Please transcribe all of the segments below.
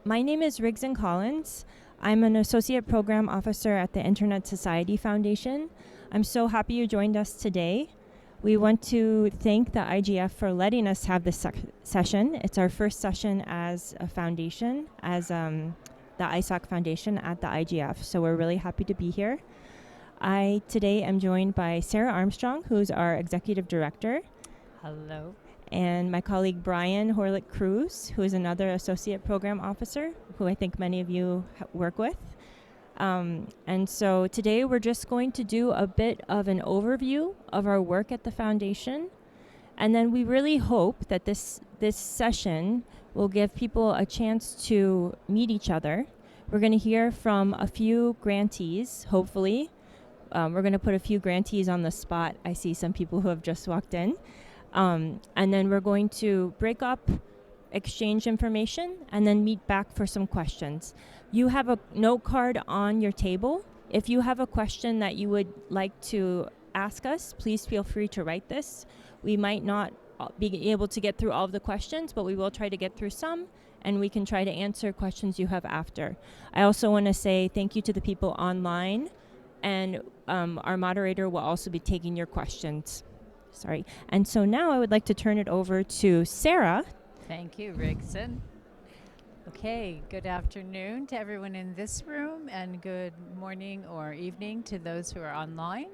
My name is Rigson Collins. I'm an Associate Program Officer at the Internet Society Foundation. I'm so happy you joined us today. We want to thank the IGF for letting us have this session. It's our first session as a foundation, as the ISOC Foundation at the IGF, so we're really happy to be here. I today am joined by Sarah Armstrong, who's our Executive Director. Hello. And my colleague Brian Horlick-Cruz, who is another Associate Program Officer, who I think many of you work with. And so today we're just going to do a bit of an overview of our work at the Foundation. And then we really hope that this session will give people a chance to meet each other. We're going to hear from a few grantees, hopefully. We're going to put a few grantees on the spot. I see some people who have just walked in. And then we're going to break up, exchange information, and then meet back for some questions. You have a note card on your table. If you have a question that you would like to ask us, please feel free to write this. We might not be able to get through all of the questions, but we will try to get through some, and we can try to answer questions you have after. I also want to say thank you to the people online, and our moderator will also be taking your questions. Sorry. And so now I would like to turn it over to Sarah. Thank you, Rigson. Okay, good afternoon to everyone in this room, and good morning or evening to those who are online.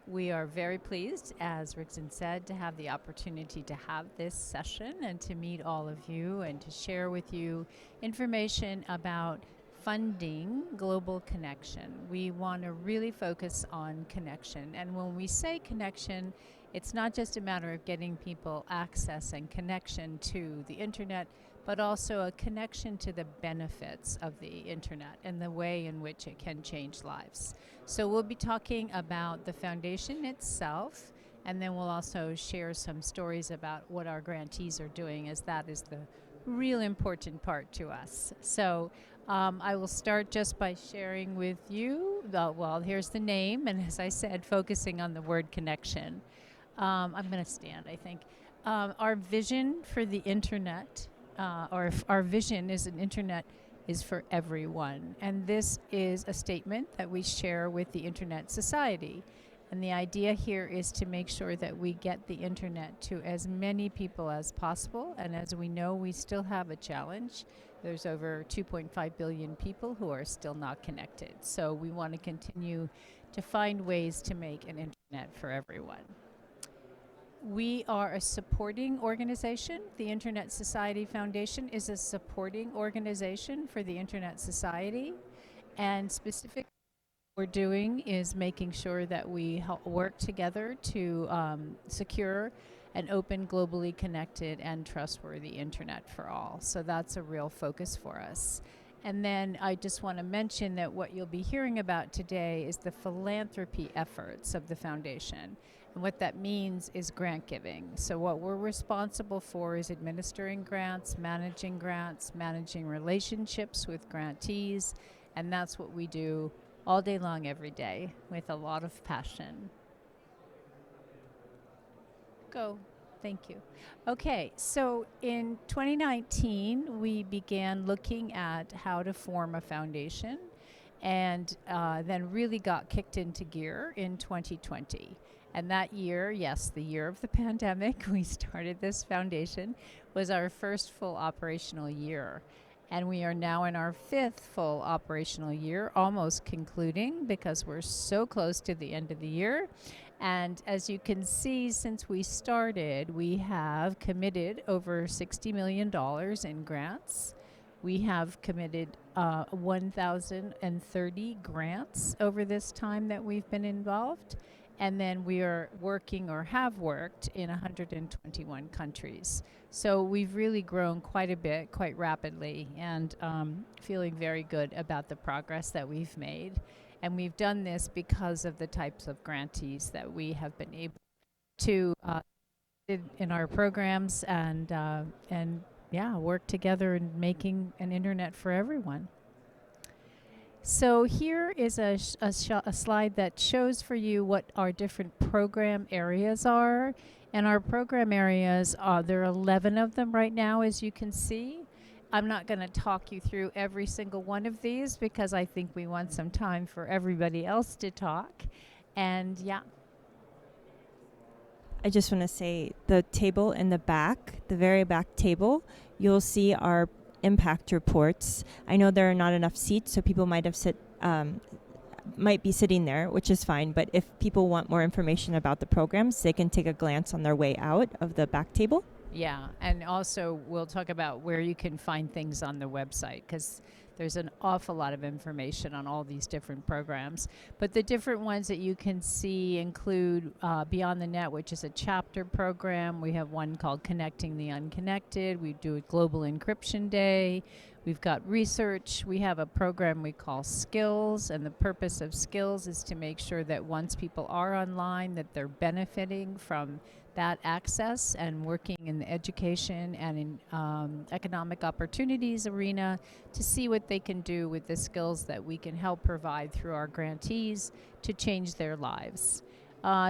We are very pleased, as Rigson said, to have the opportunity to have this session and to meet all of you and to share with you information about funding global connection. We want to really focus on connection. And when we say connection, it's not just a matter of getting people access and connection to the internet, but also a connection to the benefits of the internet and the way in which it can change lives. So we'll be talking about the foundation itself, and then we'll also share some stories about what our grantees are doing, as that is the real important part to us. So I will start just by sharing with you, well, here's the name, and as I said, focusing on the word connection. I'm going to stand, I think. Our vision for the internet, our vision is an internet is for everyone. And this is a statement that we share with the Internet Society. And the idea here is to make sure that we get the internet to as many people as possible. And as we know, we still have a challenge. There's over 2.5 billion people who are still not connected. So we want to continue to find ways to make an internet for everyone. We are a supporting organization. The Internet Society Foundation is a supporting organization for the Internet Society. And specifically, what we're doing is making sure that we work together to secure an open, globally connected, and trustworthy internet for all. So that's a real focus for us. And then I just want to mention that what you'll be hearing about today is the philanthropy efforts of the foundation. And what that means is grant giving. So what we're responsible for is administering grants, managing relationships with grantees, and that's what we do all day long, every day, with a lot of passion. Go. Thank you. Okay, so in 2019, we began looking at how to form a foundation, and then really got kicked into gear in 2020. And that year, yes, the year of the pandemic, we started this foundation, was our first full operational year. And we are now in our 5th full operational year, almost concluding, because we're so close to the end of the year. And as you can see, since we started, we have committed over $60 million in grants. We have committed 1,030 grants over this time that we've been involved. And then we are working or have worked in 121 countries. So we've really grown quite a bit, quite rapidly, and feeling very good about the progress that we've made. And we've done this because of the types of grantees that we have been able to in our programs and work together in making an internet for everyone. So here is a slide that shows for you what our different program areas are. And our program areas, there are 11 of them right now, as you can see. I'm not going to talk you through every single one of these because I think we want some time for everybody else to talk. And yeah. I just want to say the table in the back, the very back table, you'll see our impact reports. I know there are not enough seats, so people might be sitting there, which is fine. But if people want more information about the programs, they can take a glance on their way out of the back table. Yeah, and also we'll talk about where you can find things on the website because there's an awful lot of information on all these different programs. But the different ones that you can see include Beyond the Net, which is a chapter program. We have one called Connecting the Unconnected. We do a Global Encryption Day. We've got research. We have a program we call Skills, and the purpose of Skills is to make sure that once people are online, that they're benefiting from that access and working in the education and in economic opportunities arena to see what they can do with the skills that we can help provide through our grantees to change their lives.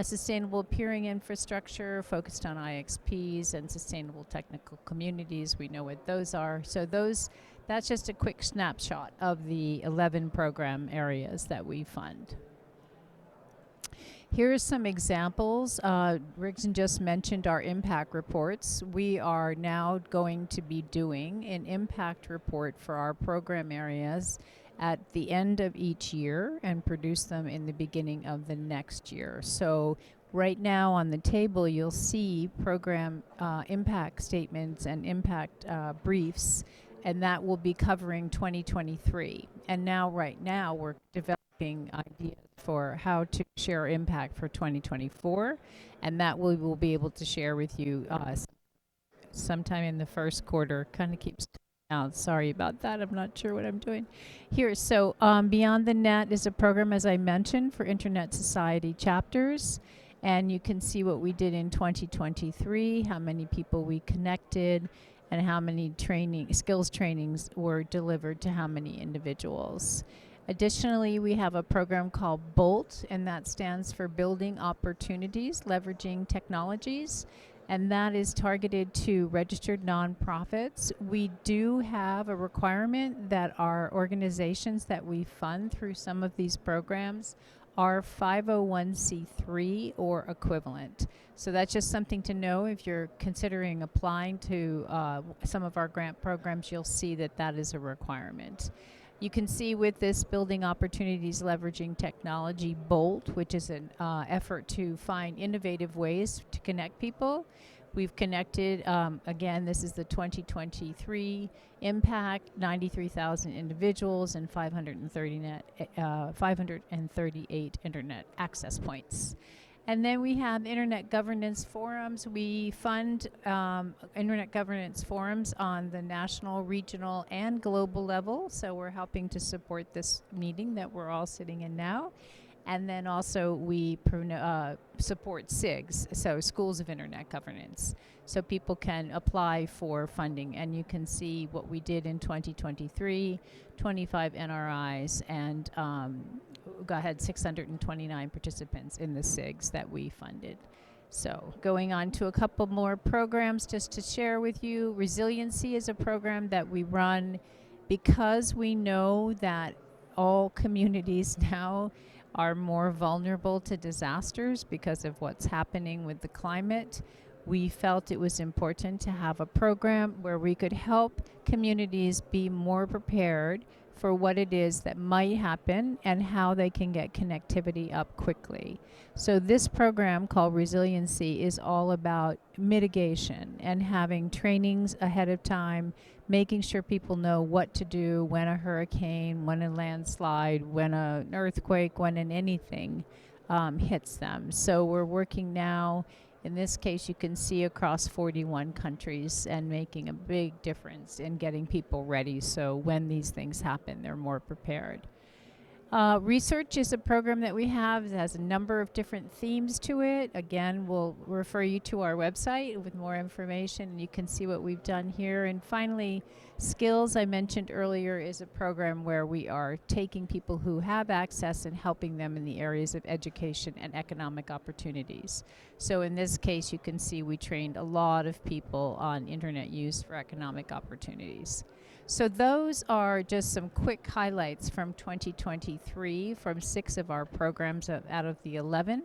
Sustainable peering infrastructure focused on IXPs and sustainable technical communities. We know what those are. So that's just a quick snapshot of the 11 program areas that we fund. Here are some examples. Rigson just mentioned our impact reports. We are now going to be doing an impact report for our program areas at the end of each year and produce them in the beginning of the next year. So right now on the table you'll see program impact statements and impact briefs, and that will be covering 2023. And now right now we're developing ideas for how to share impact for 2024, and that we will be able to share with you sometime in the first quarter. Kind of keeps out. Sorry about that. I'm not sure what I'm doing here. So Beyond the Net is a program, as I mentioned, for Internet Society chapters, and you can see what we did in 2023, how many people we connected, and how many skills trainings were delivered to how many individuals. Additionally, we have a program called BOLT, and that stands for Building Opportunities, Leveraging Technologies, and that is targeted to registered nonprofits. We do have a requirement that our organizations that we fund through some of these programs are 501c3 or equivalent. So that's just something to know. If you're considering applying to some of our grant programs, you'll see that that is a requirement. You can see with this Building Opportunities Leveraging Technology, BOLT, which is an effort to find innovative ways to connect people. We've connected, again, this is the 2023 impact, 93,000 individuals and 538 internet access points. And then we have internet governance forums. We fund internet governance forums on the national, regional, and global level. So we're helping to support this meeting that we're all sitting in now. And then also we support SIGs, so Schools of Internet Governance. So people can apply for funding, and you can see what we did in 2023, 25 NRIs, and had 629 participants in the SIGs that we funded. So going on to a couple more programs just to share with you. Resiliency is a program that we run because we know that all communities now are more vulnerable to disasters because of what's happening with the climate. We felt it was important to have a program where we could help communities be more prepared for what it is that might happen and how they can get connectivity up quickly. So this program called Resiliency is all about mitigation and having trainings ahead of time, making sure people know what to do when a hurricane, when a landslide, when an earthquake, when anything hits them. So we're working now, in this case you can see across 41 countries, and making a big difference in getting people ready so when these things happen they're more prepared. Research is a program that we have that has a number of different themes to it. Again, we'll refer you to our website with more information, and you can see what we've done here. And finally, Skills, I mentioned earlier, is a program where we are taking people who have access and helping them in the areas of education and economic opportunities. So in this case, you can see we trained a lot of people on internet use for economic opportunities. So those are just some quick highlights from 2023 from 6 of our programs out of the 11.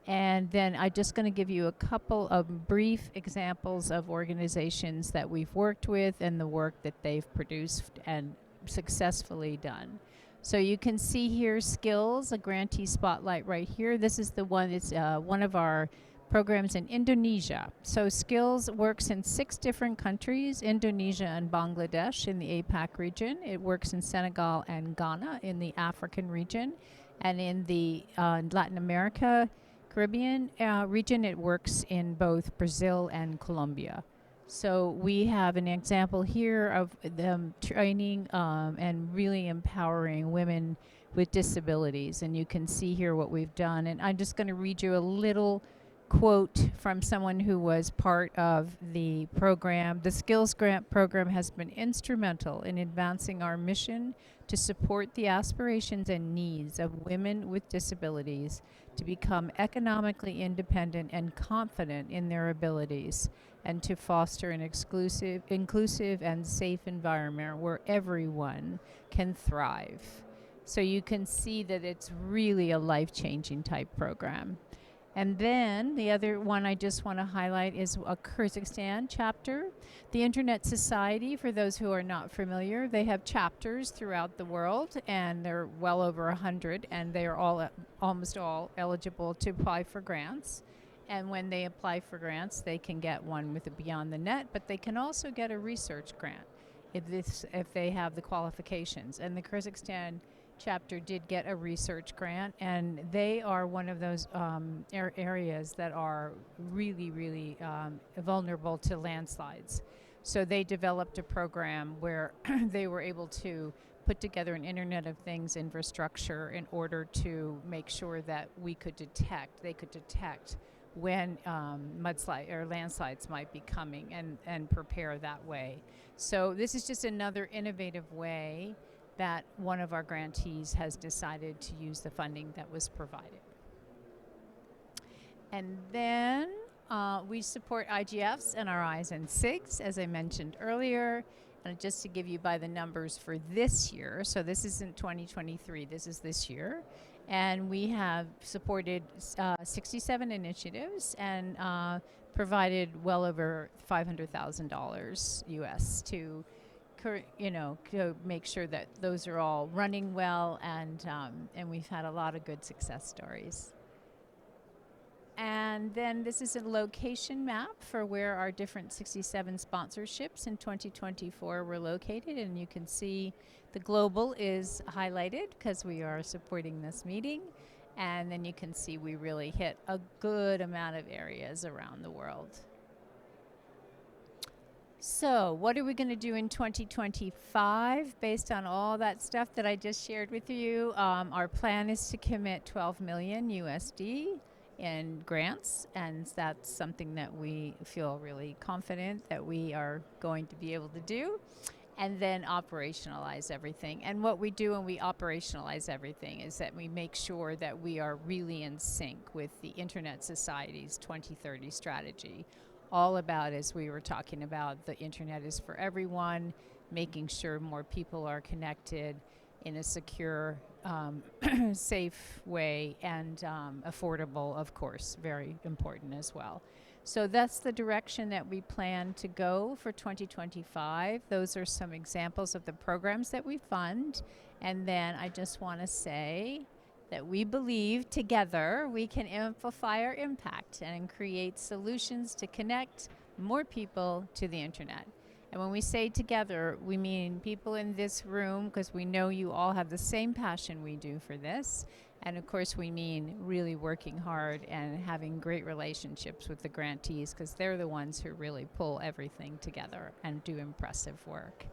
And then I'm just going to give you a couple of brief examples of organizations that we've worked with and the work that they've produced and successfully done. So you can see here skills, a grantee spotlight right here. This is the one, it's one of our programs in Indonesia. So skills works in 6 different countries, Indonesia and Bangladesh in the APAC region. It works in Senegal and Ghana in the African region. And in the Latin America, Caribbean region, it works in both Brazil and Colombia. So we have an example here of them training and really empowering women with disabilities. And you can see here what we've done. And I'm just going to read you a little quote from someone who was part of the program. The Skills Grant program has been instrumental in advancing our mission to support the aspirations and needs of women with disabilities to become economically independent and confident in their abilities, and to foster an inclusive and safe environment where everyone can thrive. So you can see that it's really a life-changing type program. And then the other one I just want to highlight is a Kyrgyzstan chapter. The Internet Society, for those who are not familiar, they have chapters throughout the world, and they're well over 100, and they are all almost all eligible to apply for grants. And when they apply for grants, they can get one with a Beyond the Net, but they can also get a research grant if they have the qualifications. And the Kyrgyzstan chapter did get a research grant, and they are one of those areas that are really, really vulnerable to landslides. So they developed a program where they were able to put together an Internet of Things infrastructure in order to make sure that they could detect when mudslide or landslides might be coming and prepare that way. So this is just another innovative way that one of our grantees has decided to use the funding that was provided. And then we support IGFs, NRIs, and SIGs, as I mentioned earlier. And just to give you by the numbers for this year, so this isn't 2023, this is this year. And we have supported 67 initiatives and provided well over $500,000 US to make sure that those are all running well, and we've had a lot of good success stories. And then this is a location map for where our different 67 sponsorships in 2024 were located, and you can see the global is highlighted because we are supporting this meeting, and then you can see we really hit a good amount of areas around the world. So what are we going to do in 2025 based on all that stuff that I just shared with you? Our plan is to commit 12 million USD in grants, and that's something that we feel really confident that we are going to be able to do, and then operationalize everything. And what we do when we operationalize everything is that we make sure that we are really in sync with the Internet Society's 2030 strategy. All about, as we were talking about, the internet is for everyone, making sure more people are connected in a secure, safe way, and affordable, of course, very important as well. So that's the direction that we plan to go for 2025. Those are some examples of the programs that we fund. And then I just want to say that we believe together we can amplify our impact and create solutions to connect more people to the internet. And when we say together, we mean people in this room, because we know you all have the same passion we do for this. And of course, we mean really working hard and having great relationships with the grantees, because they're the ones who really pull everything together and do impressive work.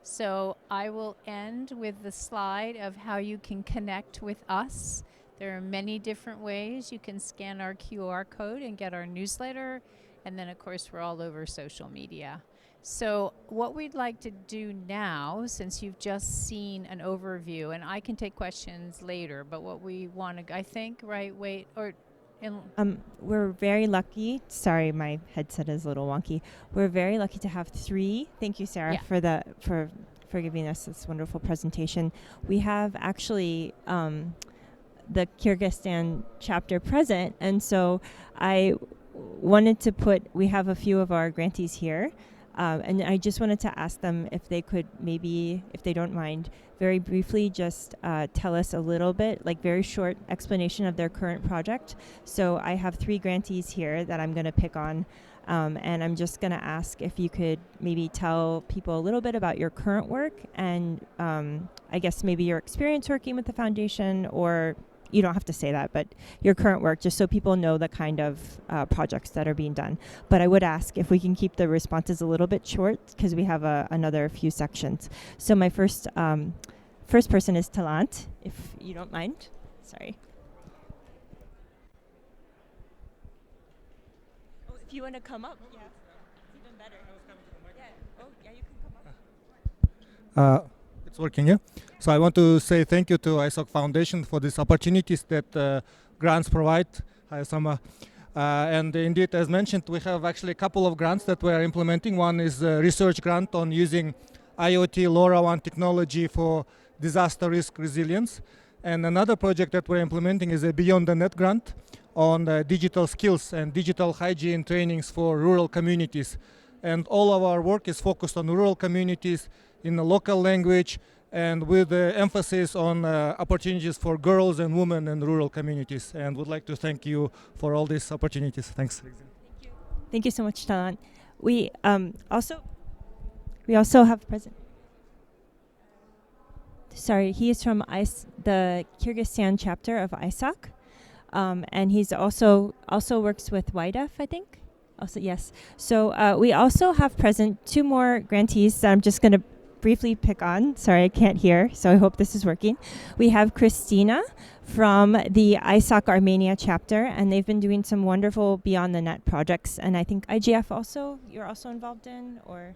So I will end with the slide of how you can connect with us. There are many different ways. You can scan our QR code and get our newsletter. And then, of course, we're all over social media. So what we'd like to do now, since you've just seen an overview, and I can take questions later, but what we want to, I think, right, wait, or... We're very lucky. Sorry, my headset is a little wonky. We're very lucky to have 3. Thank you, Sarah, for for giving us this wonderful presentation. We have actually the Kyrgyzstan chapter present, and so I wanted to we have a few of our grantees here, and I just wanted to ask them if they could maybe, if they don't mind, very briefly just tell us a little bit, like very short explanation of their current project. So I have 3 grantees here that I'm going to pick on, and I'm just going to ask if you could maybe tell people a little bit about your current work and I guess maybe your experience working with the foundation, or you don't have to say that, but your current work, just so people know the kind of projects that are being done. But I would ask if we can keep the responses a little bit short, because we have another few sections. So my first person is Talant, if you don't mind. Sorry. Oh, if you want to come up, yeah, it's even better. Yeah. Oh, yeah, you can come up. It's working, yeah? So I want to say thank you to ISOC Foundation for these opportunities that grants provide. Hi, Osama. And indeed, as mentioned, we have actually a couple of grants that we are implementing. One is a research grant on using IoT LoRaWAN technology for disaster risk resilience. And another project that we're implementing is a Beyond the Net grant on digital skills and digital hygiene trainings for rural communities. And all of our work is focused on rural communities in the local language, and with the emphasis on opportunities for girls and women in rural communities. And would like to thank you for all these opportunities. Thanks. Thank you so much, Talant. We also have present. Sorry, he is from the Kyrgyzstan chapter of ISOC, and he's also works with YDEF, I think. Also, yes. So we also have present 2 more grantees that I'm just going to briefly pick on. Sorry, I can't hear, so I hope this is working. We have Christina from the ISOC Armenia chapter, and they've been doing some wonderful Beyond the Net projects, and I think IGF also, you're also involved in, or?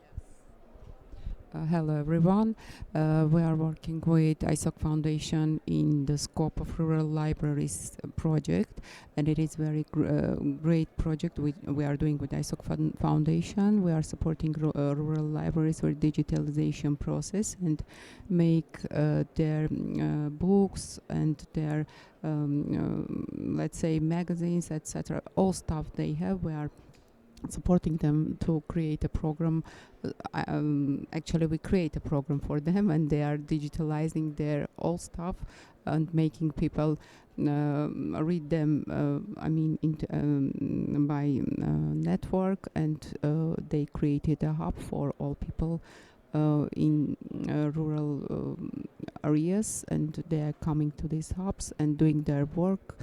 Hello everyone. We are working with ISOC Foundation in the scope of Rural Libraries project, and it is very great project we are doing with ISOC Foundation. We are supporting rural libraries with digitalization process and make their books and their let's say magazines, etc. All stuff they have, we are supporting them to create a program. Actually, we create a program for them, and they are digitalizing their old stuff and making people read them. I mean, by network, and they created a hub for all people in rural areas, and they are coming to these hubs and doing their work.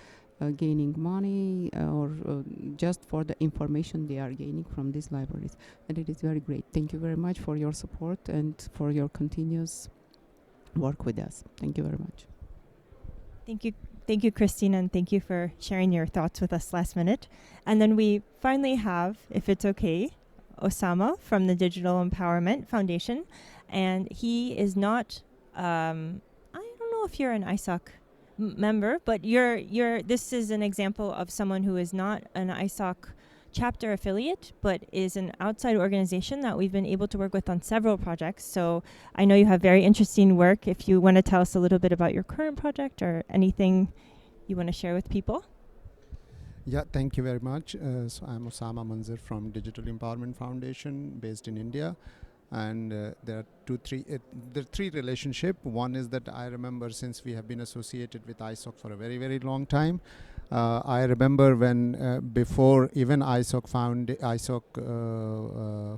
Gaining money or just for the information they are gaining from these libraries, and it is very great. Thank you very much for your support and for your continuous work with us. Thank you very much. Thank you, Christina, and thank you for sharing your thoughts with us last minute. And then we finally have, if it's okay, Osama from the Digital Empowerment Foundation, and he is not. I don't know if you're an ISOC member, but this is an example of someone who is not an ISOC chapter affiliate, but is an outside organization that we've been able to work with on several projects. So I know you have very interesting work. If you want to tell us a little bit about your current project or anything you want to share with people. Yeah, thank you very much. So I'm Osama Manzir from Digital Empowerment Foundation based in India. And there are 3 relationships. One is that I remember, since we have been associated with ISOC for a very, very long time. I remember when before even ISOC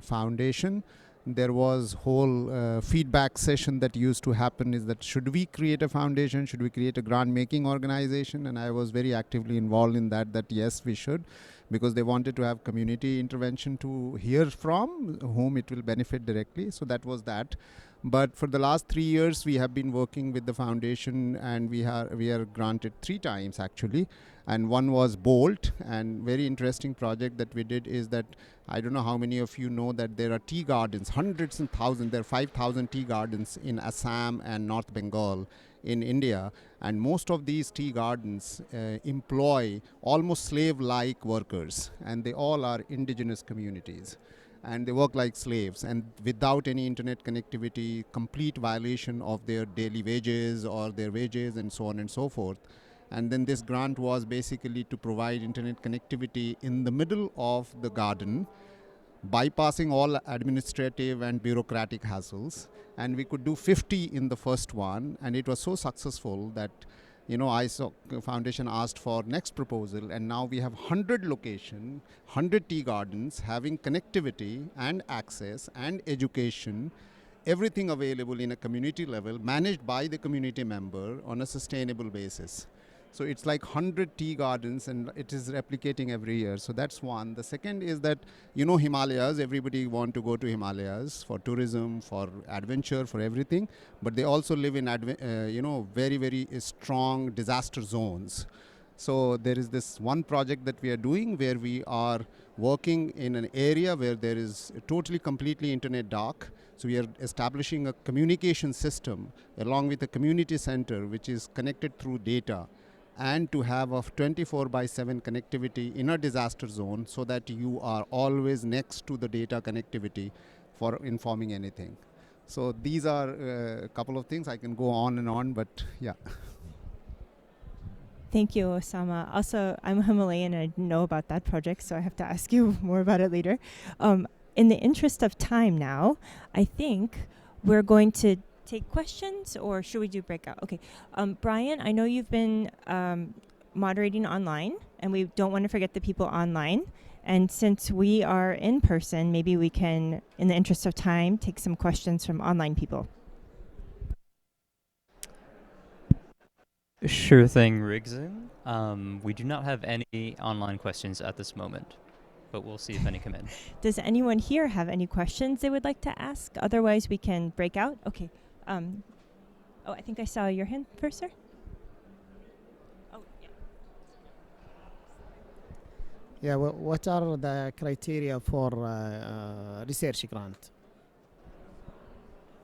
Foundation, there was whole feedback session that used to happen, is that should we create a foundation, should we create a grant making organization? And I was very actively involved in that yes, we should, because they wanted to have community intervention to hear from whom it will benefit directly. So that was that. But for the last 3 years, we have been working with the foundation, and we are granted 3 times actually. And one was Bolt, and very interesting project that we did is that, I don't know how many of you know that there are tea gardens, hundreds and thousands, there are 5,000 tea gardens in Assam and North Bengal in India. And most of these tea gardens employ almost slave-like workers, and they all are indigenous communities. and they work like slaves, and without any internet connectivity, complete violation of their daily wages or their wages and so on and so forth. And then this grant was basically to provide internet connectivity in the middle of the garden, bypassing all administrative and bureaucratic hassles. And we could do 50 in the first one, and it was so successful that ISOC Foundation asked for next proposal, and now we have 100 location, 100 tea gardens having connectivity and access and education, everything available in a community level, managed by the community member on a sustainable basis. So it's like 100 tea gardens, and it is replicating every year. So that's one. The second is that, Himalayas, everybody want to go to Himalayas for tourism, for adventure, for everything. But they also live in, very, very strong disaster zones. So there is this one project that we are doing where we are working in an area where there is totally, completely internet dark. So we are establishing a communication system along with a community center which is connected through data, and to have a 24/7 connectivity in a disaster zone so that you are always next to the data connectivity for informing anything. So these are a couple of things. I can go on and on, but yeah. Thank you, Osama. Also, I'm Himalayan and I didn't know about that project, so I have to ask you more about it later. In the interest of time now, I think we're going to take questions, or should we do breakout? Okay. Brian, I know you've been moderating online, and we don't want to forget the people online. And since we are in person, maybe we can, in the interest of time, take some questions from online people. Sure thing, Rigson. We do not have any online questions at this moment, but we'll see if any come in. Does anyone here have any questions they would like to ask? Otherwise, we can break out. Okay. I think I saw your hand first, sir. Oh, yeah. Yeah, what are the criteria for research grant?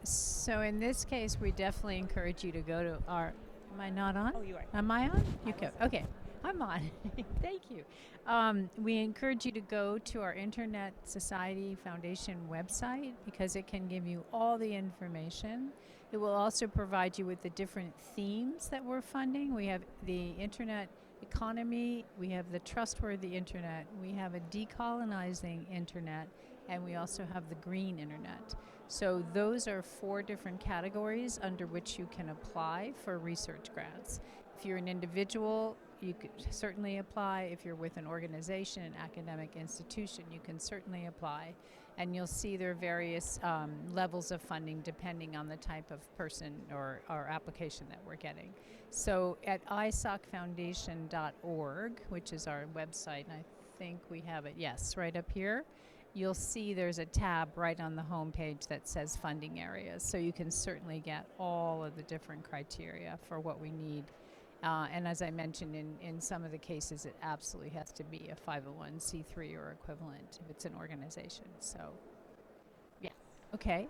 So in this case, we definitely encourage you to go to our. Am I not on? Oh, you are. Am I on? You go. Okay, I'm on. Thank you. We encourage you to go to our Internet Society Foundation website because it can give you all the information. It will also provide you with the different themes that we're funding. We have the internet economy, we have the trustworthy internet, we have a decolonizing internet, and we also have the green internet. So those are 4 different categories under which you can apply for research grants. If you're an individual, you could certainly apply. If you're with an organization, an academic institution, you can certainly apply. And you'll see there are various levels of funding depending on the type of person or application that we're getting. So at isocfoundation.org, which is our website, and I think we have it, yes, right up here, you'll see there's a tab right on the home page that says funding areas. So you can certainly get all of the different criteria for what we need. And as I mentioned, in some of the cases, it absolutely has to be a 501c3 or equivalent if it's an organization. So, yeah. Okay.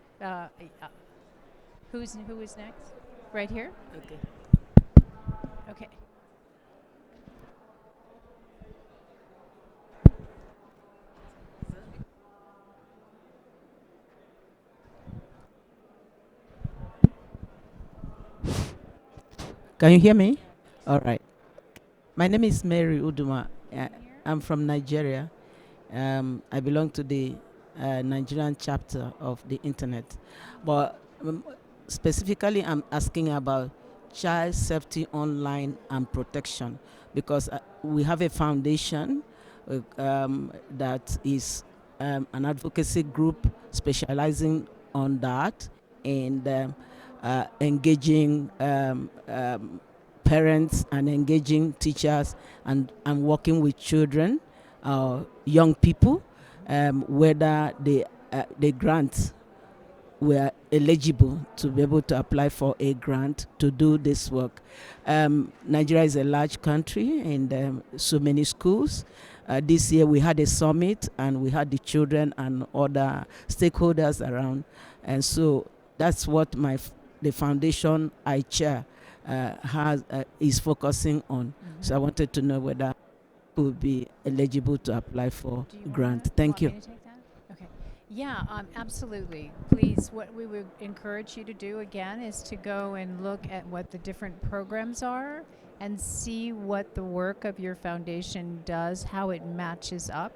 Who is next? Right here? Okay. Okay. Can you hear me? All right. My name is Mary Uduma. I'm from Nigeria. I belong to the Nigerian chapter of the internet. But specifically, I'm asking about child safety online and protection, because we have a foundation that is an advocacy group specializing on that, and engaging parents and engaging teachers and working with children, young people, whether the grants were eligible to be able to apply for a grant to do this work. Nigeria is a large country and so many schools. This year we had a summit and we had the children and other stakeholders around, and so that's what the foundation I chair is focusing on. Mm-hmm. So I wanted to know whether it would be eligible to apply for grant. Thank you. Want me to take that? Okay. Yeah, absolutely. Please, what we would encourage you to do again is to go and look at what the different programs are and see what the work of your foundation does, how it matches up.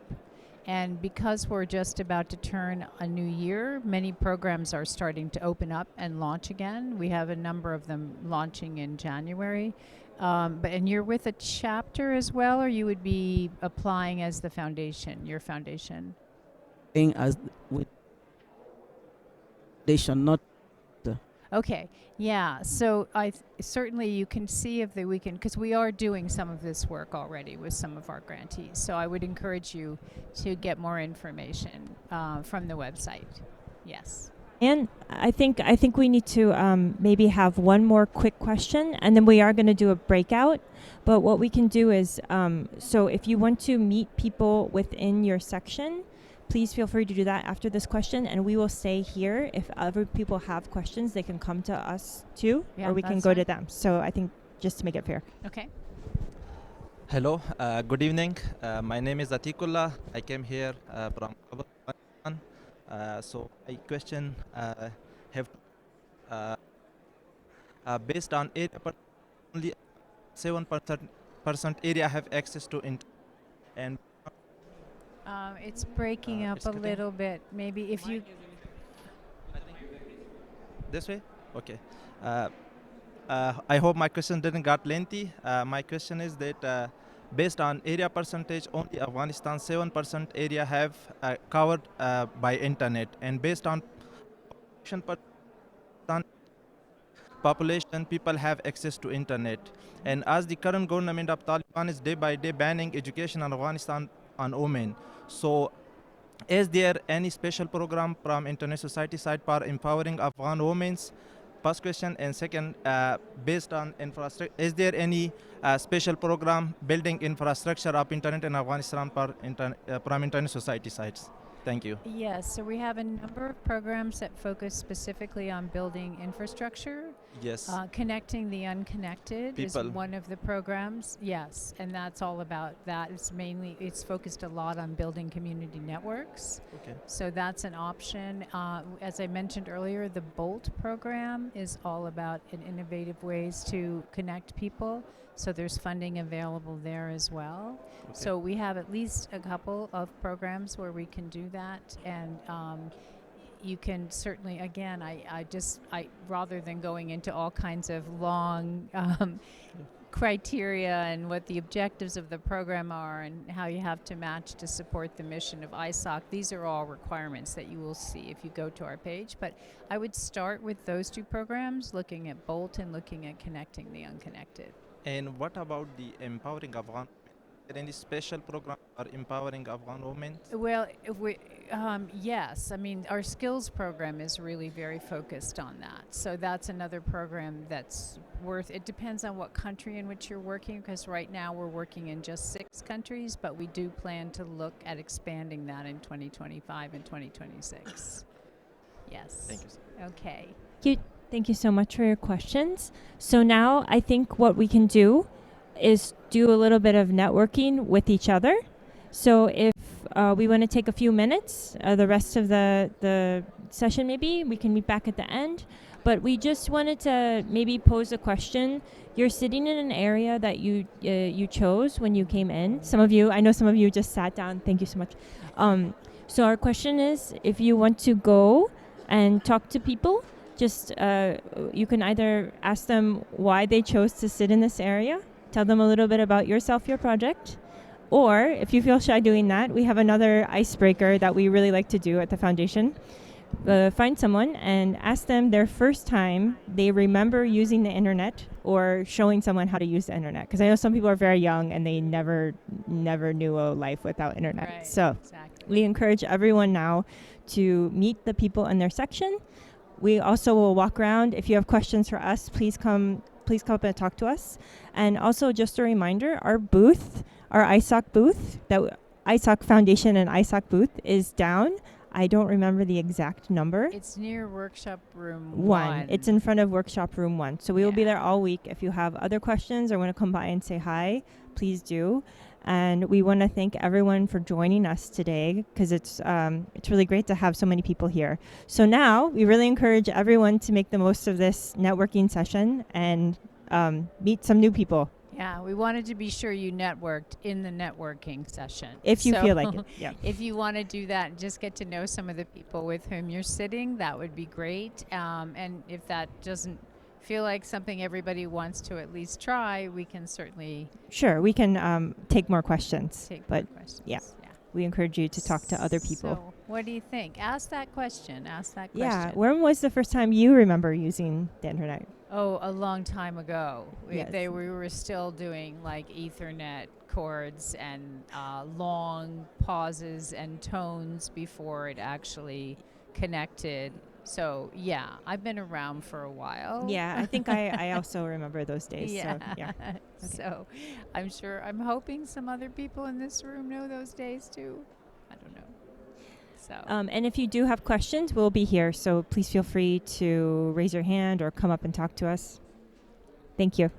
And because we're just about to turn a new year, many programs are starting to open up and launch again. We have a number of them launching in January. And you're with a chapter as well, or you would be applying as the foundation, your foundation? Thing as with they should not. Okay, yeah. So certainly you can see if we can, because we are doing some of this work already with some of our grantees. So I would encourage you to get more information from the website. Yes. And I think we need to maybe have one more quick question, and then we are going to do a breakout. But what we can do is, so if you want to meet people within your section, please feel free to do that after this question, and we will stay here. If other people have questions, they can come to us too, Yeah, or we can that's go to fine. them. So I think just to make it fair. Okay. Hello, good evening. My name is Atikullah. I came here from Pakistan. So my question have based on area, only 7% area have access to internet, and It's breaking up it's a cutting. little bit. Maybe if you. this way. Okay. I hope my question didn't got lengthy. My question is that based on area percentage, only Afghanistan 7% area have covered by internet, and based on population, people have access to internet. And as the current government of Taliban is day by day banning education in Afghanistan on women, so is there any special program from Internet Society side for empowering Afghan women? First question. And second, based on infrastructure, is there any special program building infrastructure of internet in Afghanistan from Internet Society sides? Thank you. Yes, so we have a number of programs that focus specifically on building infrastructure. Yes. Connecting the unconnected is People. one of the programs. Yes, and that's all about that. It's focused a lot on building community networks. Okay. So that's an option. As I mentioned earlier, the BOLT program is all about innovative ways to connect people. So there's funding available there as well. Okay. So we have at least a couple of programs where we can do that, and you can certainly, again, I rather than going into all kinds of long criteria and what the objectives of the program are and how you have to match to support the mission of ISOC, these are all requirements that you will see if you go to our page. But I would start with those two programs, looking at BOLT and looking at connecting the unconnected. And what about the empowering Afghan? Is there any special program for empowering Afghan women? Well, yes. I mean, our skills program is really very focused on that. So that's another program that's it depends on what country in which you're working, because right now we're working in just 6 countries, but we do plan to look at expanding that in 2025 and 2026. Yes. Thank you, sir. Okay. Thank you so much for your questions. So now I think what we can do is do a little bit of networking with each other. So if we want to take a few minutes, the rest of the session maybe, we can meet back at the end. But we just wanted to maybe pose a question. You're sitting in an area that you chose when you came in. I know some of you just sat down. Thank you so much. So our question is, if you want to go and talk to people, just you can either ask them why they chose to sit in this area, tell them a little bit about yourself, your project, or if you feel shy doing that, we have another icebreaker that we really like to do at the foundation. Find someone and ask them their first time they remember using the internet or showing someone how to use the internet. Because I know some people are very young and they never knew a life without internet. Right, So exactly. we encourage everyone now to meet the people in their section. We also will walk around. If you have questions for us, please come up and talk to us. And also, just a reminder, our booth, our ISOC booth, that ISOC Foundation and ISOC booth is down. I don't remember the exact number. It's near Workshop Room 1. It's in front of Workshop Room 1. So we will be Yeah. there all week. If you have other questions or want to come by and say hi, please do. And we want to thank everyone for joining us today because it's really great to have so many people here. So now we really encourage everyone to make the most of this networking session and meet some new people. Yeah, we wanted to be sure you networked in the networking session. If you feel like it, yeah. If you want to do that and just get to know some of the people with whom you're sitting, that would be great. And if that doesn't feel like something everybody wants to at least try, we can certainly Sure, we can take more questions. take but more questions. yeah. We encourage you to talk to other people. So what do you think? Ask that question. Ask that Yeah. question. When was the first time you remember using the internet? Oh, a long time ago. Yes. We were still doing like Ethernet cords and long pauses and tones before it actually connected. So yeah, I've been around for a while. Yeah, I think I also remember those days. Yeah. So, yeah. So I'm hoping some other people in this room know those days too. I don't know. So And if you do have questions, we'll be here. So please feel free to raise your hand or come up and talk to us. Thank you.